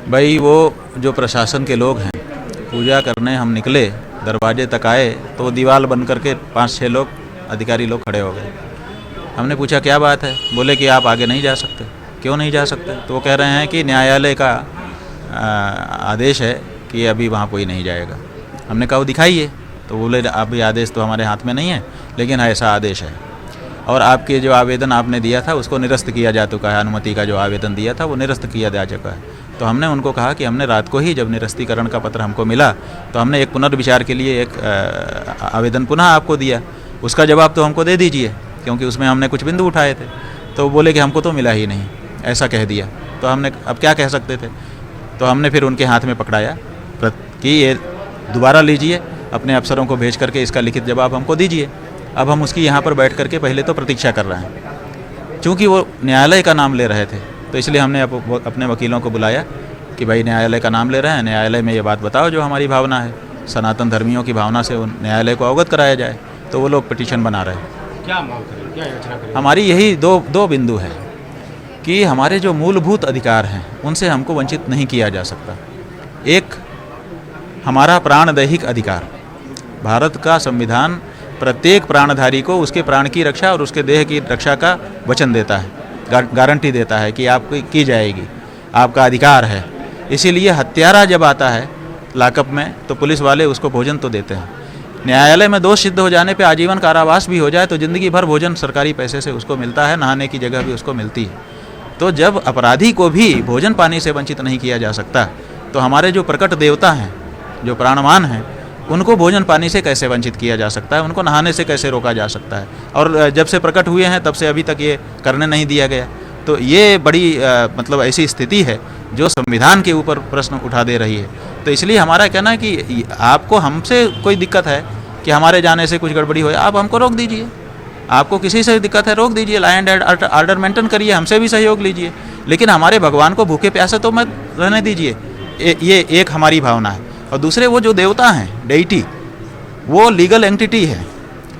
भाई वो जो प्रशासन के लोग हैं, पूजा करने हम निकले, दरवाजे तक आए तो दीवार बन करके 5-6 लोग अधिकारी लोग खड़े हो गए। हमने पूछा क्या बात है, बोले कि आप आगे नहीं जा सकते। क्यों नहीं जा सकते? तो वो कह रहे हैं कि न्यायालय का आदेश है कि अभी वहाँ कोई नहीं जाएगा। हमने कहा वो दिखाइए, तो बोले अभी आदेश तो हमारे हाथ में नहीं है, लेकिन ऐसा आदेश है और आपके जो आवेदन आपने दिया था उसको निरस्त किया जा चुका है। अनुमति का जो आवेदन दिया था वो निरस्त किया जा चुका है। तो हमने उनको कहा कि हमने रात को ही जब निरस्तीकरण का पत्र हमको मिला तो हमने एक पुनर्विचार के लिए एक आवेदन पुनः आपको दिया, उसका जवाब तो हमको दे दीजिए, क्योंकि उसमें हमने कुछ बिंदु उठाए थे। तो बोले कि हमको तो मिला ही नहीं, ऐसा कह दिया। तो हमने अब क्या कह सकते थे? तो हमने फिर उनके हाथ में पकड़ाया कि ये दोबारा लीजिए, अपने अफसरों को भेज करके इसका लिखित जवाब हमको दीजिए। अब हम उसकी यहाँ पर बैठ करके पहले तो प्रतीक्षा कर रहे हैं। चूँकि वो न्यायालय का नाम ले रहे थे तो इसलिए हमने अपने वकीलों को बुलाया कि भाई न्यायालय का नाम ले रहे हैं, न्यायालय में ये बात बताओ जो हमारी भावना है, सनातन धर्मियों की भावना से न्यायालय को अवगत कराया जाए। तो वो लोग पिटीशन बना रहे हैं। क्या मांग करें, क्या याचना करें? हमारी यही दो बिंदु है कि हमारे जो मूलभूत अधिकार हैं उनसे हमको वंचित नहीं किया जा सकता। एक हमारा प्राणदैहिक अधिकार, भारत का संविधान प्रत्येक प्राणधारी को उसके प्राण की रक्षा और उसके देह की रक्षा का वचन देता है, गारंटी देता है कि आपकी की जाएगी, आपका अधिकार है। इसीलिए हत्यारा जब आता है लाकअप में तो पुलिस वाले उसको भोजन तो देते हैं। न्यायालय में दोष सिद्ध हो जाने पे आजीवन कारावास भी हो जाए तो ज़िंदगी भर भोजन सरकारी पैसे से उसको मिलता है, नहाने की जगह भी उसको मिलती है। तो जब अपराधी को भी भोजन पानी से वंचित नहीं किया जा सकता तो हमारे जो प्रकट देवता हैं, जो प्राणवान हैं, उनको भोजन पानी से कैसे वंचित किया जा सकता है, उनको नहाने से कैसे रोका जा सकता है? और जब से प्रकट हुए हैं तब से अभी तक ये करने नहीं दिया गया। तो ये बड़ी मतलब ऐसी स्थिति है जो संविधान के ऊपर प्रश्न उठा दे रही है। तो इसलिए हमारा कहना है कि आपको हमसे कोई दिक्कत है कि हमारे जाने से कुछ गड़बड़ी हो, आप हमको रोक दीजिए। आपको किसी से दिक्कत है रोक दीजिए, लॉ एंड ऑर्डर मेंटेन करिए, हमसे भी सहयोग लीजिए, लेकिन हमारे भगवान को भूखे प्यासे तो मत रहने दीजिए। ये एक हमारी भावना है। और दूसरे वो जो देवता हैं, डेइटी, वो लीगल एंटिटी है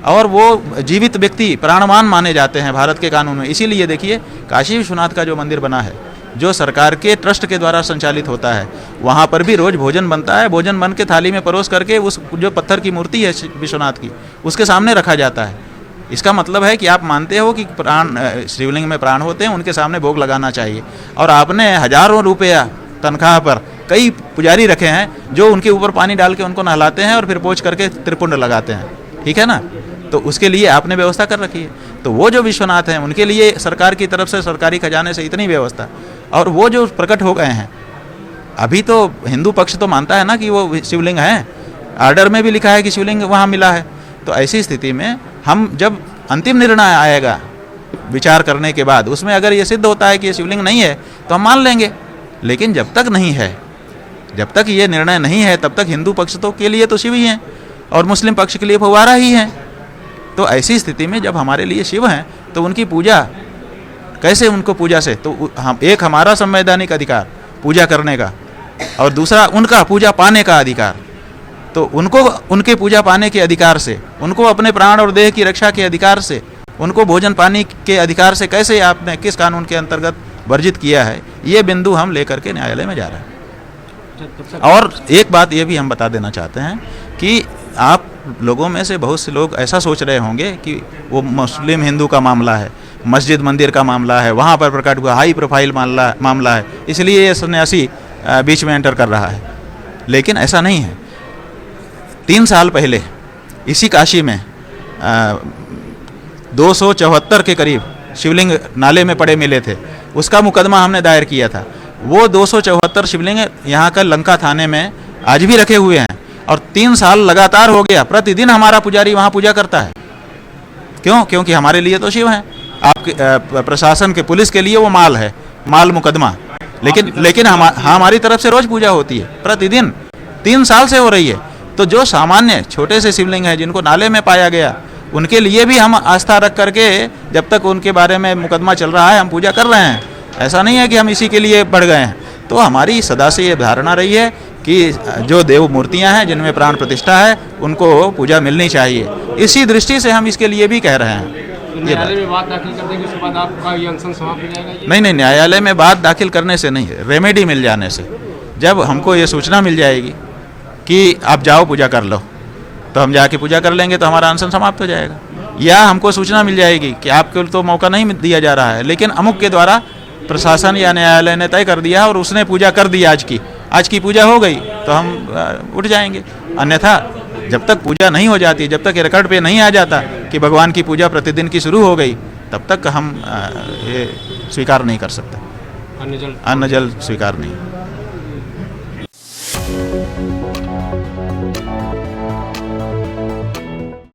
और वो जीवित व्यक्ति प्राणवान माने जाते हैं भारत के कानून में। इसीलिए देखिए काशी विश्वनाथ का जो मंदिर बना है, जो सरकार के ट्रस्ट के द्वारा संचालित होता है, वहाँ पर भी रोज़ भोजन बनता है। भोजन बन के थाली में परोस करके उस जो पत्थर की मूर्ति है विश्वनाथ की, उसके सामने रखा जाता है। इसका मतलब है कि आप मानते हो कि प्राण, शिवलिंग में प्राण होते हैं, उनके सामने भोग लगाना चाहिए। और आपने हजारों रुपया तनख्वाह पर कई पुजारी रखे हैं जो उनके ऊपर पानी डाल के उनको नहलाते हैं और फिर पोंछ करके त्रिपुंड लगाते हैं, ठीक है ना? तो उसके लिए आपने व्यवस्था कर रखी है। तो वो जो विश्वनाथ हैं उनके लिए सरकार की तरफ से, सरकारी खजाने से इतनी व्यवस्था, और वो जो प्रकट हो गए हैं, अभी तो हिंदू पक्ष तो मानता है ना कि वो शिवलिंग है, आर्डर में भी लिखा है कि शिवलिंग वहाँ मिला है। तो ऐसी स्थिति में हम जब अंतिम निर्णय आएगा विचार करने के बाद, उसमें अगर ये सिद्ध होता है कि ये शिवलिंग नहीं है तो हम मान लेंगे, लेकिन जब तक नहीं है, जब तक ये निर्णय नहीं है, तब तक हिंदू पक्ष तो के लिए तो शिव ही हैं और मुस्लिम पक्ष के लिए फव्वारा ही हैं। तो ऐसी स्थिति में जब हमारे लिए शिव हैं तो उनकी पूजा कैसे, उनको पूजा से तो हम, एक हमारा संवैधानिक अधिकार पूजा करने का और दूसरा उनका पूजा पाने का अधिकार। तो उनको उनके पूजा पाने के अधिकार से, उनको अपने प्राण और देह की रक्षा के अधिकार से, उनको भोजन पानी के अधिकार से कैसे आपने किस कानून के अंतर्गत वर्जित किया है, ये बिंदु हम लेकर के न्यायालय में जा रहे हैं। और एक बात ये भी हम बता देना चाहते हैं कि आप लोगों में से बहुत से लोग ऐसा सोच रहे होंगे कि वो मुस्लिम हिंदू का मामला है, मस्जिद मंदिर का मामला है, वहाँ पर प्रकट हुआ हाई प्रोफाइल मामला है, इसलिए ये सन्यासी बीच में एंटर कर रहा है। लेकिन ऐसा नहीं है। 3 साल पहले इसी काशी में 274 के करीब शिवलिंग नाले में पड़े मिले थे, उसका मुकदमा हमने दायर किया था। वो 274 शिवलिंग यहाँ का लंका थाने में आज भी रखे हुए हैं और 3 साल लगातार हो गया, प्रतिदिन हमारा पुजारी वहाँ पूजा करता है। क्यों? क्योंकि हमारे लिए तो शिव हैं, आपके प्रशासन के, पुलिस के लिए वो माल है, माल मुकदमा। लेकिन हमारी तरफ से रोज पूजा होती है, प्रतिदिन 3 साल से हो रही है। तो जो सामान्य छोटे से शिवलिंग है जिनको नाले में पाया गया, उनके लिए भी हम आस्था रख करके जब तक उनके बारे में मुकदमा चल रहा है हम पूजा कर रहे हैं। ऐसा नहीं है कि हम इसी के लिए बढ़ गए हैं। तो हमारी सदा से ये धारणा रही है कि जो देव मूर्तियां हैं जिनमें प्राण प्रतिष्ठा है उनको पूजा मिलनी चाहिए। इसी दृष्टि से हम इसके लिए भी कह रहे हैं। न्यायालय में बात दाखिल कर देंगे, उसके बाद आपका ये अनशन समाप्त हो जाएगा? नहीं, न्यायालय में बात दाखिल करने से नहीं, रेमेडी मिल जाने से। जब हमको ये सूचना मिल जाएगी कि आप जाओ पूजा कर लो, तो हम जाके पूजा कर लेंगे, तो हमारा अनशन समाप्त हो जाएगा। या हमको सूचना मिल जाएगी कि आपको तो मौका नहीं दिया जा रहा है, लेकिन अमुक के द्वारा प्रशासन या न्यायालय ने तय कर दिया और उसने पूजा कर दी, आज की पूजा हो गई, तो हम उठ जाएंगे। अन्यथा जब तक पूजा नहीं हो जाती, जब तक ये रिकॉर्ड पे नहीं आ जाता कि भगवान की पूजा प्रतिदिन की शुरू हो गई, तब तक हम ये स्वीकार नहीं कर सकते, अन्य जल अन्न जल स्वीकार नहीं।